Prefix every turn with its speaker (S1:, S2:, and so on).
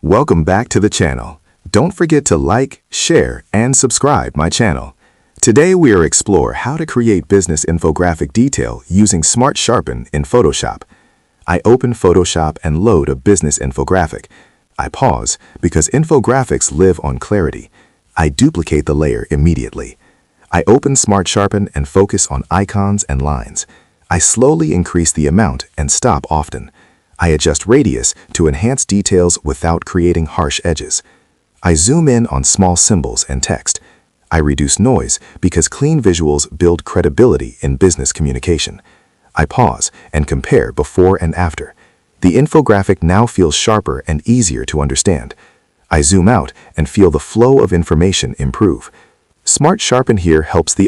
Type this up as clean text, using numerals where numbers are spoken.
S1: Welcome back to the channel. Don't forget to like, share, and subscribe my channel. Today we will explore how to create business infographic detail using Smart Sharpen in Photoshop. I open Photoshop and load a business infographic. I pause because infographics live on clarity. I duplicate the layer immediately. I open Smart Sharpen and focus on icons and lines. I slowly increase the amount and stop often. I adjust radius to enhance details without creating harsh edges. I zoom in on small symbols and text. I reduce noise because clean visuals build credibility in business communication. I pause and compare before and after. The infographic now feels sharper and easier to understand. I zoom out and feel the flow of information improve. Smart Sharpen here helps the